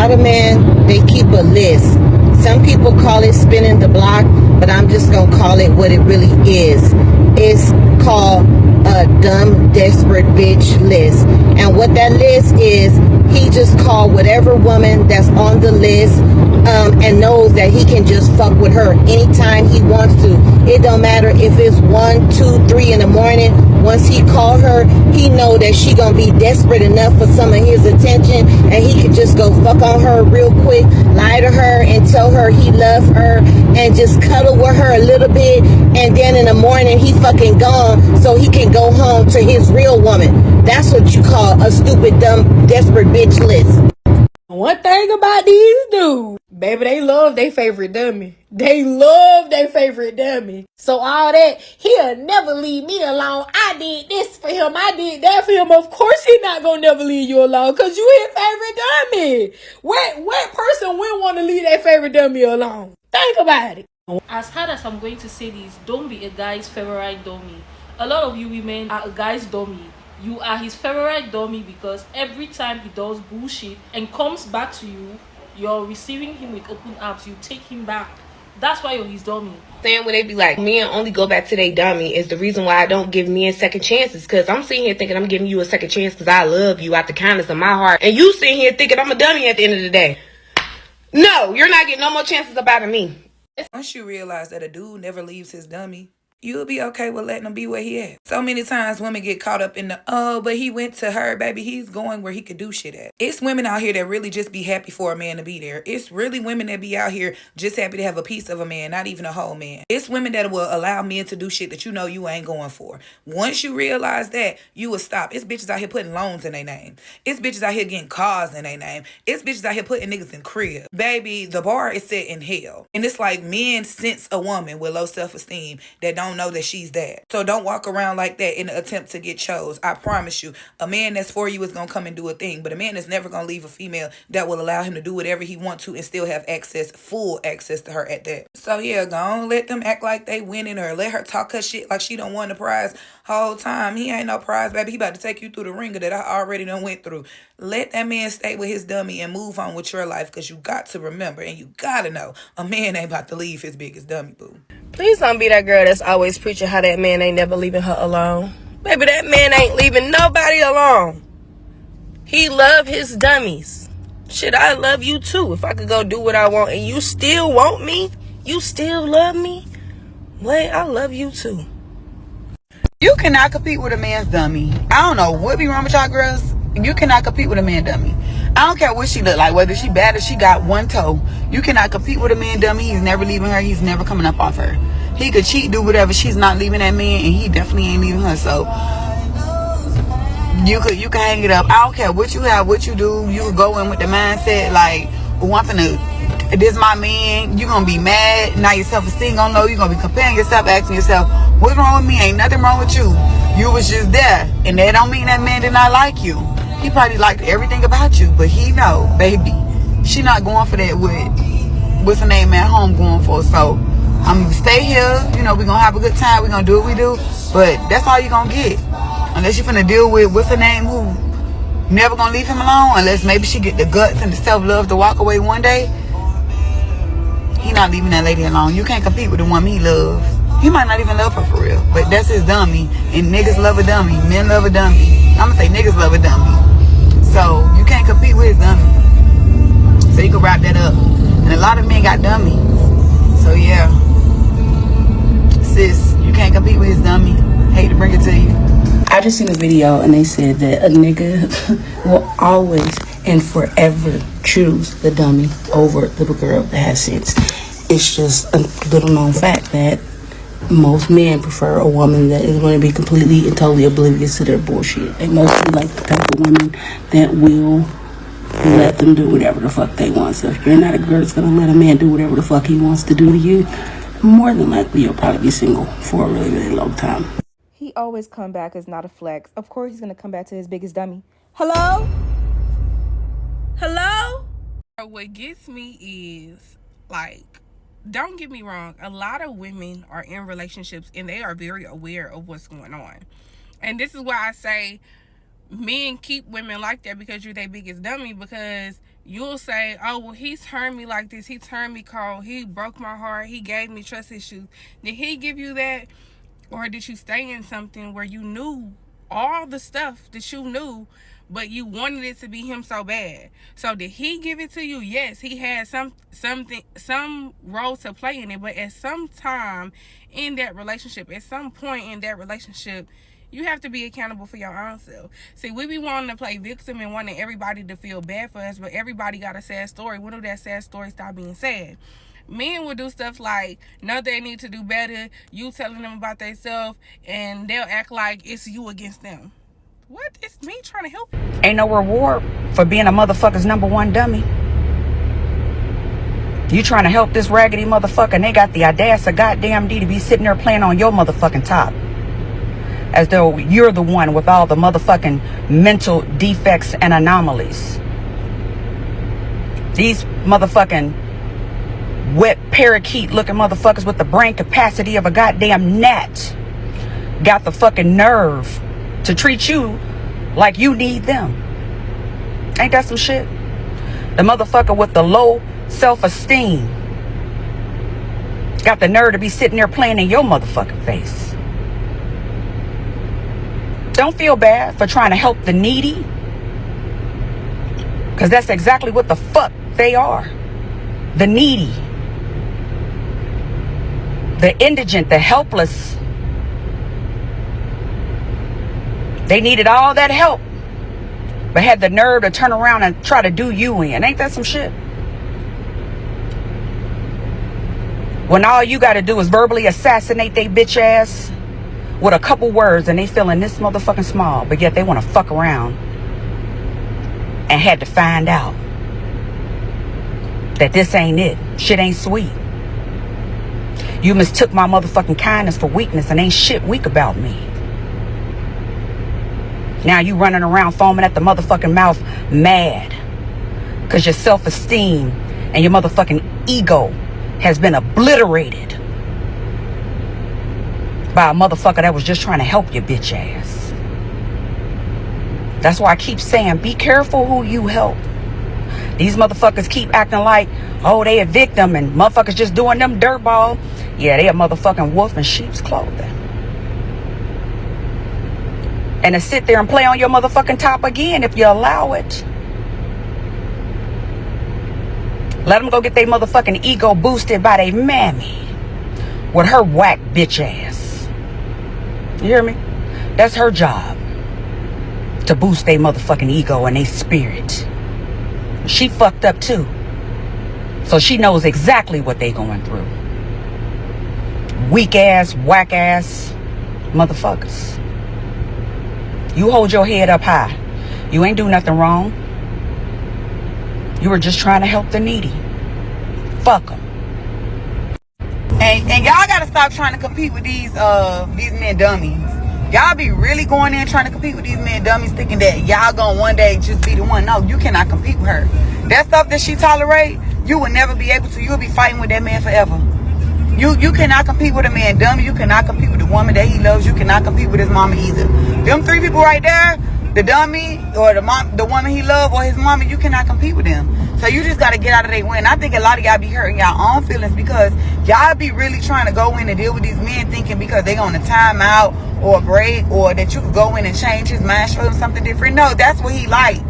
lot of men, they keep a list. Some people call it spinning the block, but I'm just going to call it what it really is. It's called a dumb, desperate bitch list. And what that list is, he just called whatever woman that's on the list and knows that he can just fuck with her anytime he wants to. It don't matter if it's 1, 2, 3 in the morning. Once he call her, he know that she gonna be desperate enough for some of his attention, and he could just go fuck on her real quick, lie to her and tell her he loves her, and just cuddle with her a little bit, and then in the morning he fucking gone so he can go home to his real woman. That's what you call a stupid, dumb, desperate bitch list. One thing about these dudes, baby, they love their favorite dummy. They love their favorite dummy. So all that, he'll never leave me alone. I did this for him. I did that for him. Of course he not gonna never leave you alone because you his favorite dummy. What person wouldn't want to leave their favorite dummy alone? Think about it. As hard as I'm going to say this, don't be a guy's favorite dummy. A lot of you women are a guy's dummy. You are his favorite dummy because every time he does bullshit and comes back to you, you're receiving him with open arms. You take him back. That's why you're his dummy. Saying when they be like, men only go back to their dummy is the reason why I don't give men second chances. Because I'm sitting here thinking I'm giving you a second chance because I love you out the kindness of my heart. And you sitting here thinking I'm a dummy at the end of the day. No, you're not getting no more chances up out of me. Once you realize that a dude never leaves his dummy, you'll be okay with letting him be where he at. So many times women get caught up in the, oh, but he went to her, baby. He's going where he could do shit at. It's women out here that really just be happy for a man to be there. It's really women that be out here just happy to have a piece of a man, not even a whole man. It's women that will allow men to do shit that you know you ain't going for. Once you realize that, you will stop. It's bitches out here putting loans in their name. It's bitches out here getting cars in their name. It's bitches out here putting niggas in crib. Baby, the bar is set in hell. And it's like men sense a woman with low self-esteem that don't know that she's that. So don't walk around like that in an attempt to get chose. I promise you, a man that's for you is going to come and do a thing, but a man is never going to leave a female that will allow him to do whatever he wants to and still have access, full access to her at that. So yeah, go on, let them act like they winning her. Let her talk her shit like she don't won the prize whole time. He ain't no prize, baby. He about to take you through the ringer that I already done went through. Let that man stay with his dummy and move on with your life, because you got to remember and you got to know a man ain't about to leave his biggest dummy, boo. Please don't be that girl that's always preaching how that man ain't never leaving her alone. Baby, that man ain't leaving nobody alone. He love his dummies. Shit, I love you too. If I could go do what I want and you still want me, you still love me, wait, I love you too. You cannot compete with a man's dummy. I don't know what be wrong with y'all girls. You cannot compete with a man dummy. I don't care what she look like, whether she bad or she got one toe. You cannot compete with a man dummy. He's never leaving her. He's never coming up off her. He could cheat, do whatever. She's not leaving that man, and he definitely ain't leaving her. So you can hang it up. I don't care what you have, what you do. You go in with the mindset like, one thing, this my man. You gonna be mad. Now your self-esteem gonna low. You gonna be comparing yourself, asking yourself, what's wrong with me? Ain't nothing wrong with you. You was just there, and that don't mean that man did not like you. He probably liked everything about you, but he know, baby, she not going for that with what's her name at home going for. So I'm gonna stay here. You know, we gonna have a good time. We gonna do what we do, but that's all you gonna get. Unless you finna deal with what's her name who never gonna leave him alone. Unless maybe she get the guts and the self-love to walk away one day. He not leaving that lady alone. You can't compete with the woman he love. He might not even love her for real, but that's his dummy. And niggas love a dummy. Men love a dummy. I'm gonna say niggas love a dummy. So you can't compete with his dummy. So you can wrap that up. And a lot of men got dummies. So yeah, sis, you can't compete with his dummy. Hate to bring it to you. I just seen a video and they said that a nigga will always and forever choose the dummy over the girl that has sense. It's just a little known fact that most men prefer a woman that is going to be completely and totally oblivious to their bullshit. They mostly like the type of women that will let them do whatever the fuck they want. So if you're not a girl that's going to let a man do whatever the fuck he wants to do to you, more than likely you'll probably be single for a really, really long time. He always come back as not a flex. Of course he's going to come back to his biggest dummy. Hello? Hello? What gets me is, like, don't get me wrong, a lot of women are in relationships and they are very aware of what's going on. And this is why I say men keep women like that, because you're their biggest dummy, because you'll say, oh, well, he turned me like this. He turned me cold. He broke my heart. He gave me trust issues. Did he give you that? Or did you stay in something where you knew all the stuff that you knew, but you wanted it to be him so bad? So did he give it to you? Yes, he had some role to play in it, but at some time in that relationship, at some point in that relationship, you have to be accountable for your own self. See, we be wanting to play victim and wanting everybody to feel bad for us, but everybody got a sad story. When do that sad story stop being sad? Men will do stuff like know they need to do better, you telling them about themselves, and they'll act like it's you against them. What? It's me trying to help you. Ain't no reward for being a motherfucker's #1 dummy. You trying to help this raggedy motherfucker, and they got the audacity of goddamn D to be sitting there playing on your motherfucking top. As though you're the one with all the motherfucking mental defects and anomalies. These motherfucking wet parakeet looking motherfuckers with the brain capacity of a goddamn gnat got the fucking nerve to treat you like you need them. Ain't that some shit? The motherfucker with the low self-esteem got the nerve to be sitting there playing in your motherfucking face. Don't feel bad for trying to help the needy, because that's exactly what the fuck they are. The needy, the indigent, the helpless. They needed all that help, but had the nerve to turn around and try to do you in. Ain't that some shit? When all you got to do is verbally assassinate they bitch ass with a couple words, and they feeling this motherfucking small, but yet they want to fuck around and had to find out that this ain't it. Shit ain't sweet. You mistook my motherfucking kindness for weakness, and ain't shit weak about me. Now you running around foaming at the motherfucking mouth mad because your self-esteem and your motherfucking ego has been obliterated by a motherfucker that was just trying to help your bitch ass. That's why I keep saying, be careful who you help. These motherfuckers keep acting like, oh, they a victim and motherfuckers just doing them dirtball. Yeah, they a motherfucking wolf in sheep's clothing. And to sit there and play on your motherfucking top again if you allow it. Let them go get their motherfucking ego boosted by their mammy with her whack bitch ass. You hear me? That's her job, to boost their motherfucking ego and their spirit. She fucked up too, so she knows exactly what they going through. Weak ass, whack ass motherfuckers. You hold your head up high. You ain't do nothing wrong. You were just trying to help the needy. Fuck them. And y'all gotta stop trying to compete with these men dummies. Y'all be really going in trying to compete with these men dummies, thinking that y'all gonna one day just be the one. No, you cannot compete with her. That stuff that she tolerate, you will never be able to. You'll be fighting with that man forever. You cannot compete with a man dummy. You cannot compete with the woman that he loves. You cannot compete with his mama either. Them three people right there, the dummy or the woman he loves or his mama, you cannot compete with them. So you just got to get out of their way. And I think a lot of y'all be hurting y'all own feelings because y'all be really trying to go in and deal with these men thinking because they on a timeout or a break or that you can go in and change his mind, show him something different. No, that's what he like.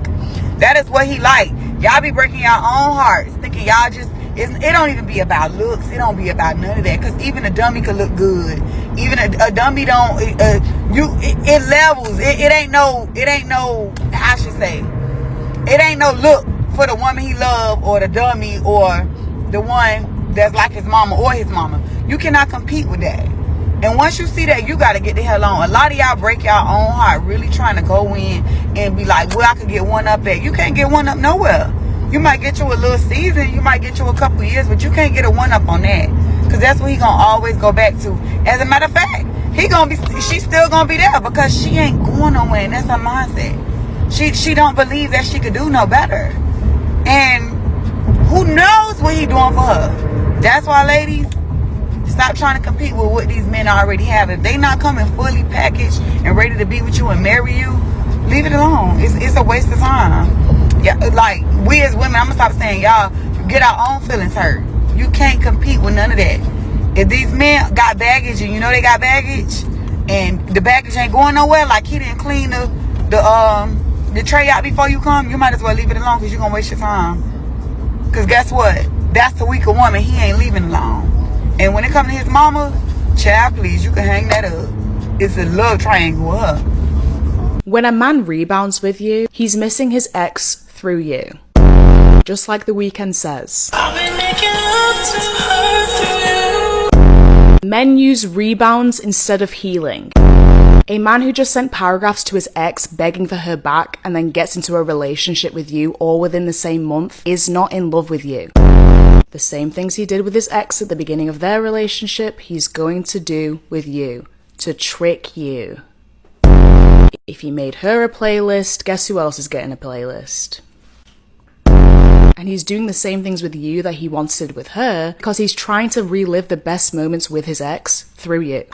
That is what he like. Y'all be breaking your own hearts thinking y'all just, it don't even be about looks. It don't be about none of that. Because even a dummy could look good. Even a dummy don't, it levels. It ain't no, how I should say, it ain't no look for the woman he love or the dummy or the one that's like his mama or his mama. You cannot compete with that. And once you see that, you got to get the hell on. A lot of y'all break your own heart really trying to go in and be like, well, I could get one up at. You can't get one up nowhere. You might get you a little season. You might get you a couple years, but you can't get a one up on that. Because that's what he going to always go back to. As a matter of fact, she's still going to be there because she ain't going nowhere. And that's her mindset. She don't believe that she could do no better. And who knows what he doing for her. That's why, ladies, stop trying to compete with what these men already have. If they not coming fully packaged and ready to be with you and marry you, leave it alone. It's a waste of time. Yeah, like we as women, I'm gonna stop saying y'all. Get our own feelings hurt. You can't compete with none of that. If these men got baggage and you know they got baggage, and the baggage ain't going nowhere, like he didn't clean the tray out before you come, you might as well leave it alone because you're gonna waste your time. Because guess what? That's the weaker woman. He ain't leaving alone. And when it comes to his mama, child, please, you can hang that up. It's a love triangle with her. When a man rebounds with you, he's missing his ex through you. Just like The Weeknd says. Men use rebounds instead of healing. A man who just sent paragraphs to his ex begging for her back and then gets into a relationship with you all within the same month is not in love with you. The same things he did with his ex at the beginning of their relationship, he's going to do with you. To trick you. If he made her a playlist, guess who else is getting a playlist? And he's doing the same things with you that he once did with her because he's trying to relive the best moments with his ex through you.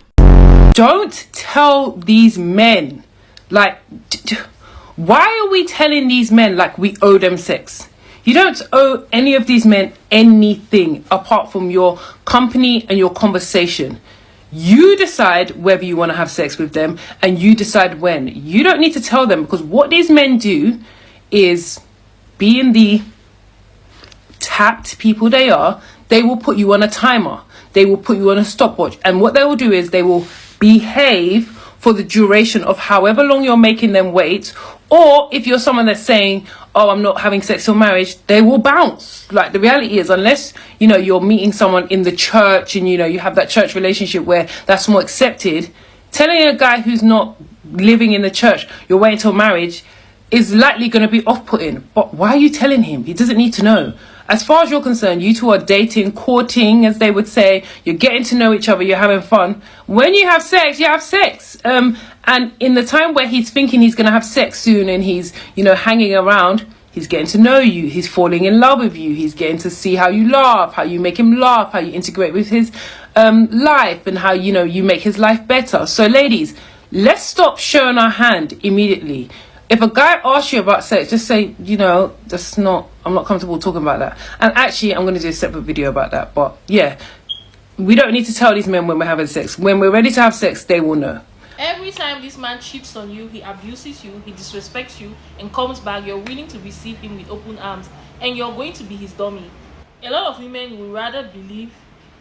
Don't tell these men, like, why are we telling these men like we owe them sex? You don't owe any of these men anything apart from your company and your conversation. You decide whether you want to have sex with them and you decide when. You don't need to tell them, because what these men do is, being the tapped people they are, they will put you on a timer. They will put you on a stopwatch. And what they will do is they will behave for the duration of however long you're making them wait. Or if you're someone that's saying, oh, I'm not having sex till marriage, they will bounce. Like, the reality is, unless, you know, you're meeting someone in the church and, you know, you have that church relationship where that's more accepted, telling a guy who's not living in the church you're waiting till marriage is likely going to be off-putting. But why are you telling him? He doesn't need to know. As far as you're concerned, you two are dating, courting, as they would say. You're getting to know each other. You're having fun. When you have sex, you have sex. And in the time where he's thinking he's going to have sex soon and he's, you know, hanging around, he's getting to know you. He's falling in love with you. He's getting to see how you laugh, how you make him laugh, how you integrate with his life, and how, you know, you make his life better. So, ladies, let's stop showing our hand immediately. If a guy asks you about sex, just say, you know, I'm not comfortable talking about that. And actually, I'm going to do a separate video about that. But yeah, we don't need to tell these men when we're having sex. When we're ready to have sex, they will know. Every time this man cheats on you, he abuses you, he disrespects you, and comes back, you're willing to receive him with open arms, and you're going to be his dummy. A lot of women would rather believe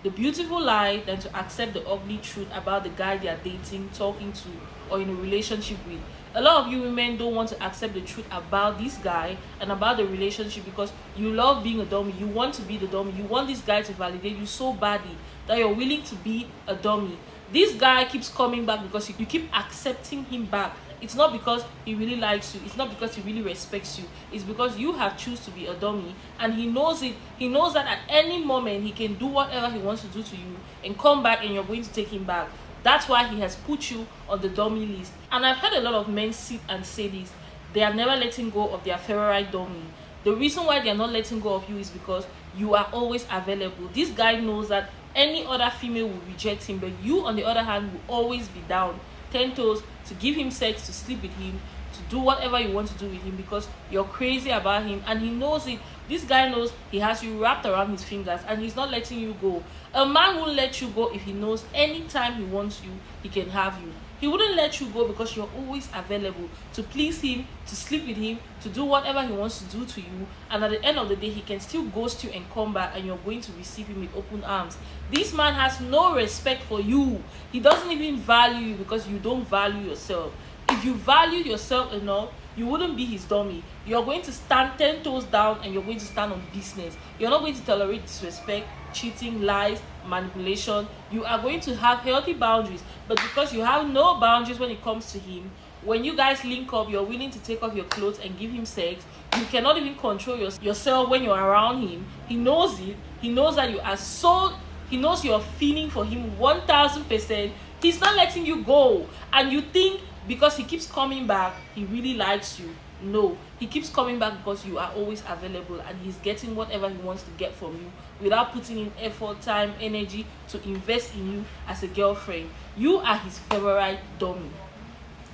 the beautiful lie than to accept the ugly truth about the guy they are dating, talking to, or in a relationship with. A lot of you women don't want to accept the truth about this guy and about the relationship because you love being a dummy. You want to be the dummy. You want this guy to validate you so badly that you're willing to be a dummy. This guy keeps coming back because you keep accepting him back. It's not because he really likes you. It's not because he really respects you. It's because you have chosen to be a dummy, and he knows it. He knows that at any moment he can do whatever he wants to do to you and come back, and you're going to take him back. That's why he has put you on the dummy list. And I've heard a lot of men sit and say this. They are never letting go of their favorite dummy. The reason why they are not letting go of you is because you are always available. This guy knows that any other female will reject him, but you, on the other hand, will always be down 10 toes to give him sex, to sleep with him, to do whatever you want to do with him because you're crazy about him, and he knows it. This guy knows he has you wrapped around his fingers, and he's not letting you go. A man won't let you go if he knows anytime he wants you, he can have you. He wouldn't let you go because you're always available to please him, to sleep with him, to do whatever he wants to do to you. And at the end of the day, he can still ghost you and come back, and you're going to receive him with open arms. This man has no respect for you. He doesn't even value you because you don't value yourself. If you value yourself enough, you wouldn't be his dummy. You're going to stand 10 toes down, and you're going to stand on business. You're not going to tolerate disrespect, cheating, lies, manipulation. You are going to have healthy boundaries. But because you have no boundaries when it comes to him, when you guys link up, you're willing to take off your clothes and give him sex. You cannot even control yourself when you're around him. He knows it. He knows that you are so... He knows you're feeling for him 1000%. He's not letting you go. And you think because he keeps coming back, he really likes you. No, he keeps coming back because you are always available, and he's getting whatever he wants to get from you without putting in effort, time, energy to invest in you as a girlfriend. You are his favorite dummy.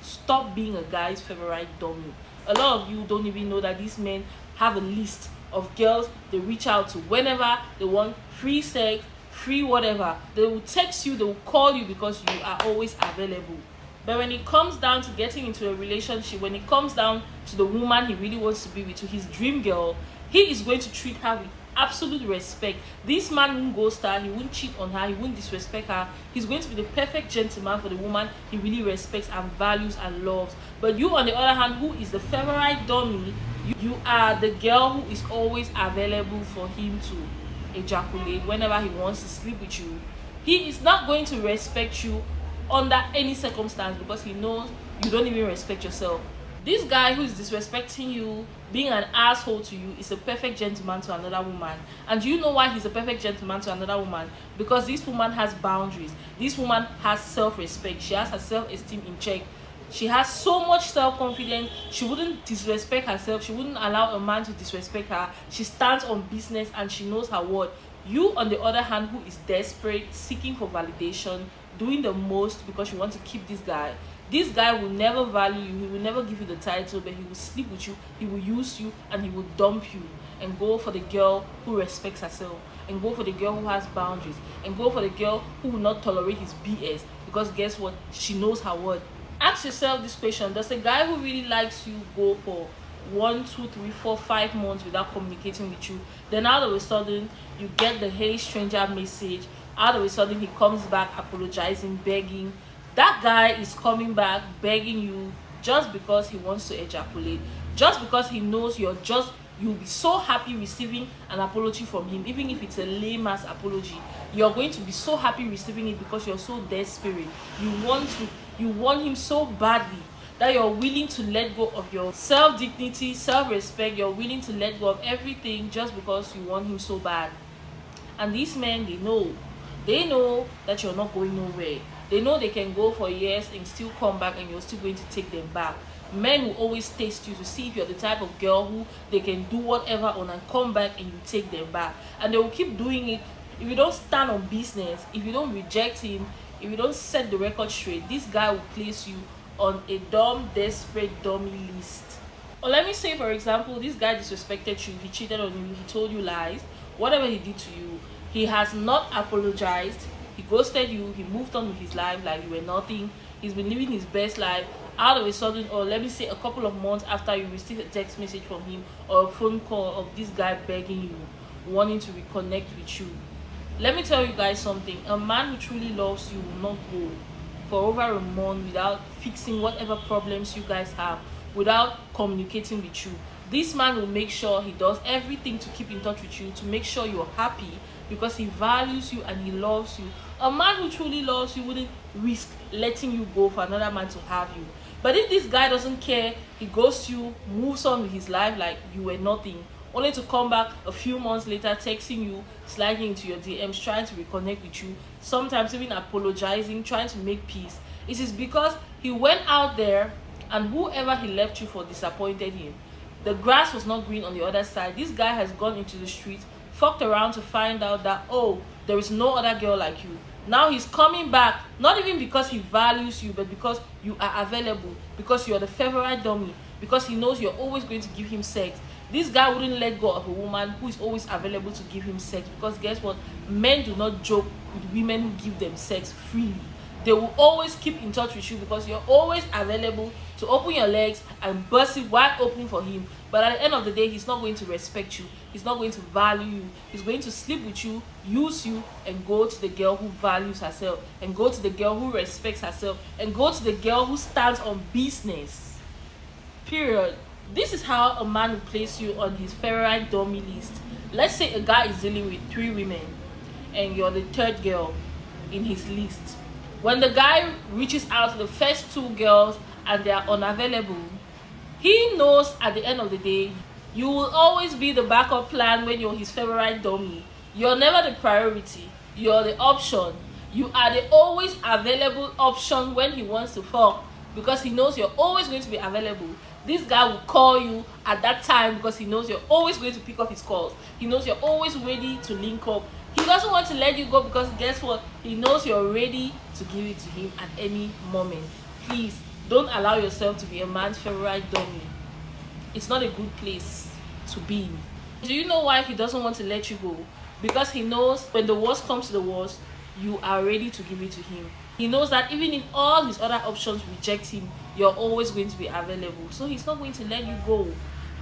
Stop being a guy's favorite dummy. A lot of you don't even know that these men have a list of girls they reach out to whenever they want free sex, free whatever. They will text you, they will call you because you are always available. But when it comes down to getting into a relationship, when it comes down to the woman he really wants to be with, to his dream girl, he is going to treat her with absolute respect. This man won't ghost her, he won't cheat on her, he won't disrespect her. He's going to be the perfect gentleman for the woman he really respects and values and loves. But you, on the other hand, who is the favorite dummy, you are the girl who is always available for him to ejaculate whenever he wants to sleep with you. He is not going to respect you under any circumstance because he knows you don't even respect yourself. This guy who is disrespecting you, being an asshole to you, is a perfect gentleman to another woman. And do you know why he's a perfect gentleman to another woman? Because this woman has boundaries. This woman has self-respect. She has her self-esteem in check. She has so much self-confidence. She wouldn't disrespect herself. She wouldn't allow a man to disrespect her. She stands on business and she knows her worth. You, on the other hand, who is desperate, seeking for validation, doing the most because you want to keep this guy will never value you. He will never give you the title, but he will sleep with you, he will use you, and he will dump you and go for the girl who respects herself, and go for the girl who has boundaries, and go for the girl who will not tolerate his BS, because guess what, she knows her worth. Ask yourself this question: does a guy who really likes you go for 1, 2, 3, 4, 5 months without communicating with you, then all of a sudden you get the hey stranger message, all of a sudden he comes back apologizing, begging? That guy is coming back begging you just because he wants to ejaculate, just because he knows you'll be so happy receiving an apology from him. Even if it's a lame ass apology, you're going to be so happy receiving it because you're so desperate. You want him so badly that you're willing to let go of your self-dignity, self-respect. You're willing to let go of everything just because you want him so bad. And these men, they know that you're not going nowhere. They know they can go for years and still come back and you're still going to take them back. Men will always test you to see if you're the type of girl who they can do whatever on and come back and you take them back. And they will keep doing it. If you don't stand on business, if you don't reject him, if you don't set the record straight, this guy will place you on a dumb, desperate, dummy list. Or let me say, for example, this guy disrespected you, he cheated on you, he told you lies, whatever he did to you, he has not apologized. He ghosted you, he moved on with his life like you were nothing. He's been living his best life. All of a sudden, or let me say a couple of months after you receive a text message from him or a phone call of this guy begging you, wanting to reconnect with you. Let me tell you guys something. A man who truly loves you will not go for over a month without fixing whatever problems you guys have, without communicating with you. This man will make sure he does everything to keep in touch with you, to make sure you're happy, because he values you and he loves you. A man who truly loves you wouldn't risk letting you go for another man to have you. But if this guy doesn't care, he ghosts you, moves on with his life like you were nothing, only to come back a few months later texting you, sliding into your DMs, trying to reconnect with you, sometimes even apologizing, trying to make peace, it is because he went out there and whoever he left you for disappointed him. The grass was not green on the other side. This guy has gone into the streets, fucked around to find out that, oh, there is no other girl like you. Now he's coming back, not even because he values you, but because you are available, because you're the favorite dummy, because he knows you're always going to give him sex. This guy wouldn't let go of a woman who is always available to give him sex, because guess what? Men do not joke with women who give them sex freely. They will always keep in touch with you because you're always available to open your legs and burst it wide open for him. But at the end of the day, he's not going to respect you. He's not going to value you. He's going to sleep with you, use you, and go to the girl who values herself, and go to the girl who respects herself, and go to the girl who stands on business. Period. This is how a man will place you on his favorite dummy list. Let's say a guy is dealing with 3 women and you're the 3rd girl in his list. When the guy reaches out to the first 2 girls and they are unavailable, he knows at the end of the day, you will always be the backup plan when you're his favorite dummy. You're never the priority. You're the option. You are the always available option when he wants to fuck, because he knows you're always going to be available. This guy will call you at that time because he knows you're always going to pick up his calls. He knows you're always ready to link up. He doesn't want to let you go because guess what? He knows you're ready to give it to him at any moment. Please, don't allow yourself to be a man's favorite dummy. It's not a good place. to be in. Do you know why he doesn't want to let you go? Because he knows when the worst comes to the worst, you are ready to give it to him. He knows that even if all his other options reject him, you're always going to be available. So he's not going to let you go.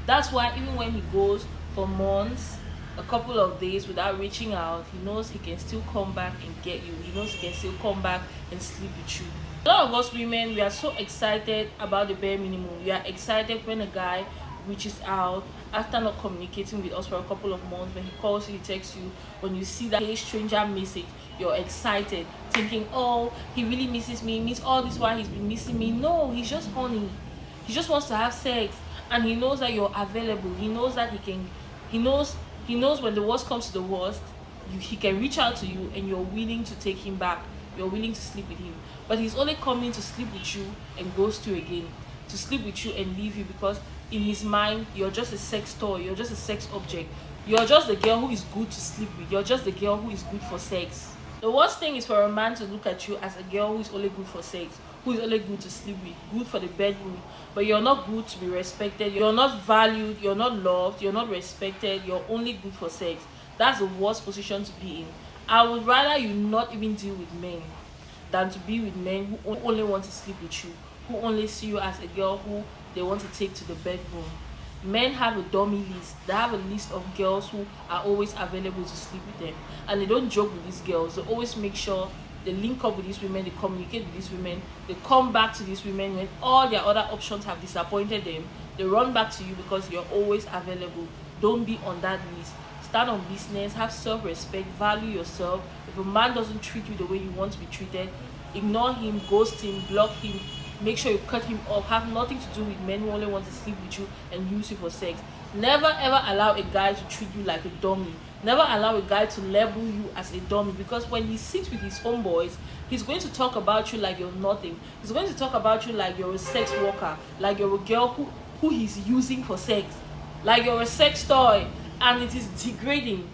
That's why even when he goes for months, a couple of days without reaching out, he knows he can still come back and get you. He knows he can still come back and sleep with you. A lot of us women, we are so excited about the bare minimum. We are excited when a guy reaches out after not communicating with us for a couple of months. When he calls you, he texts you, when you see that hey stranger message, you're excited, thinking, oh, he really misses me, means all this while he's been missing me. No, he's just horny. He just wants to have sex, and he knows that you're available. He knows that he knows when the worst comes to the worst, he can reach out to you and you're willing to take him back. You're willing to sleep with him. But he's only coming to sleep with you and ghost you again, to sleep with you and leave you, because in his mind, you're just a sex toy. You're just a sex object. You're just the girl who is good to sleep with. You're just the girl who is good for sex. The worst thing is for a man to look at you as a girl who is only good for sex, who is only good to sleep with, good for the bedroom, but you're not good to be respected. You're not valued. You're not loved. You're not respected. You're only good for sex. That's the worst position to be in. I would rather you not even deal with men than to be with men who only want to sleep with you, who only see you as a girl who they want to take to the bedroom. Men have a dummy list. They have a list of girls who are always available to sleep with them, and they don't joke with these girls. They always make sure they link up with these women, they communicate with these women, they come back to these women when all their other options have disappointed them. They run back to you because you're always available. Don't be on that list. Stand on business, have self-respect, value yourself. If a man doesn't treat you the way you want to be treated, ignore him, ghost him, block him. Make sure you cut him off. Have nothing to do with men who only want to sleep with you and use you for sex. Never ever allow a guy to treat you like a dummy. Never allow a guy to label you as a dummy, because when he sits with his homeboys, he's going to talk about you like you're nothing. He's going to talk about you like you're a sex worker, like you're a girl who he's using for sex, like you're a sex toy, and it is degrading.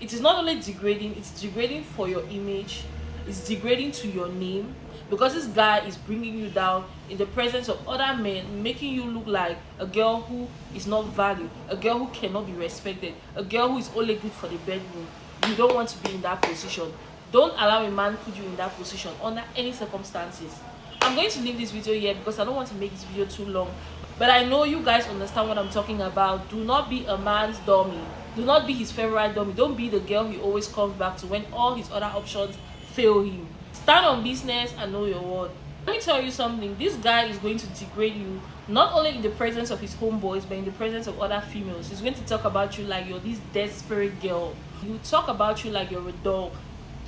It is not only degrading, it's degrading for your image, it's degrading to your name, because this guy is bringing you down in the presence of other men, making you look like a girl who is not valued, a girl who cannot be respected, a girl who is only good for the bedroom. You don't want to be in that position. Don't allow a man put you in that position under any circumstances. I'm going to leave this video here because I don't want to make this video too long, but I know you guys understand what I'm talking about. Do not be a man's dummy. Do not be his favorite dummy. Don't be the girl he always comes back to when all his other options fail him. Stand on business and know your worth. Let me tell you something. This guy is going to degrade you, not only in the presence of his homeboys, but in the presence of other females. He's going to talk about you like you're this desperate girl. He will talk about you like you're a dog,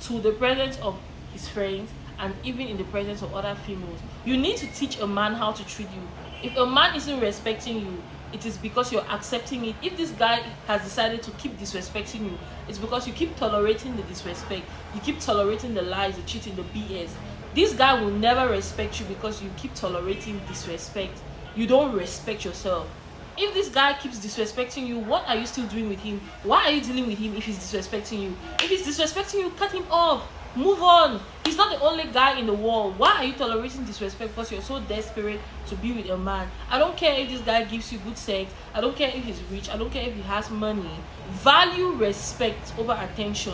to the presence of his friends and even in the presence of other females. You need to teach a man how to treat you. If a man isn't respecting you, it is because you're accepting it. If this guy has decided to keep disrespecting you, it's because you keep tolerating the disrespect. You keep tolerating the lies, the cheating, the BS. This guy will never respect you because you keep tolerating disrespect. You don't respect yourself. If this guy keeps disrespecting you, what are you still doing with him? Why are you dealing with him if he's disrespecting you? If he's disrespecting you, cut him off. Move on. He's not the only guy in the world. Why are you tolerating disrespect because you're so desperate to be with a man? I don't care if this guy gives you good sex. I don't care if he's rich. I don't care if he has money. Value respect over attention.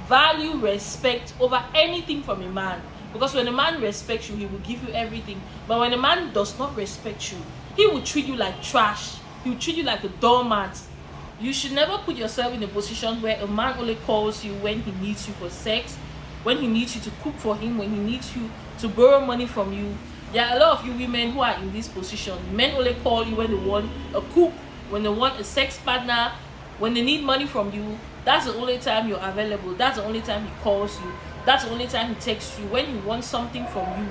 Value respect over anything from a man. Because when a man respects you, he will give you everything. But when a man does not respect you, he will treat you like trash. He will treat you like a doormat. You should never put yourself in a position where a man only calls you when he needs you for sex, when he needs you to cook for him, when he needs you to borrow money from you. There are a lot of you women who are in this position. Men only call you when they want a cook, when they want a sex partner, when they need money from you. That's the only time you're available. That's the only time he calls you. That's the only time he texts you, when he wants something from you.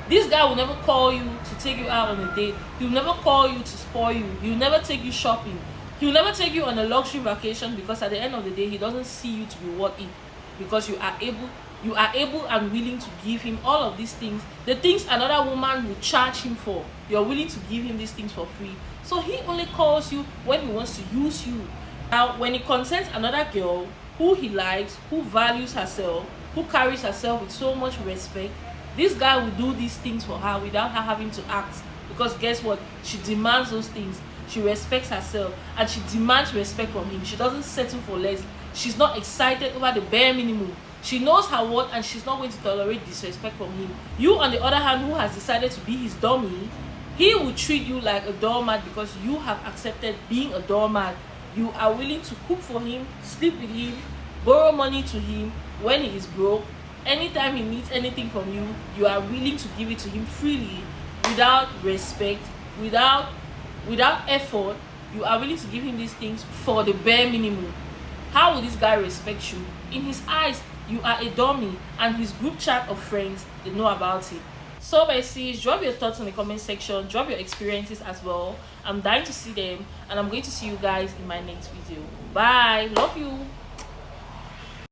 This guy will never call you to take you out on a date. He will never call you to spoil you. He will never take you shopping. He will never take you on a luxury vacation, because at the end of the day, he doesn't see you to be worth it. Because you are able and willing to give him all of these things. The things another woman will charge him for, you're willing to give him these things for free. So he only calls you when he wants to use you. Now, when he concerns another girl who he likes, who values herself, who carries herself with so much respect, this guy will do these things for her without her having to ask. Because guess what? She demands those things. she respects herself, and she demands respect from him. She doesn't settle for less. She's not excited over the bare minimum. She knows her worth, and she's not going to tolerate disrespect from him. You, on the other hand, who has decided to be his dummy, he will treat you like a doormat because you have accepted being a doormat. You are willing to cook for him, sleep with him, borrow money to him when he is broke. Anytime he needs anything from you, you are willing to give it to him freely, without respect, without effort. You are willing to give him these things for the bare minimum. How will this guy respect you? In his eyes, you are a dummy, and his group chat of friends, they know about it. So besties, drop your thoughts in the comment section, drop your experiences as well. I'm dying to see them, and I'm going to see you guys in my next video. Bye, love you.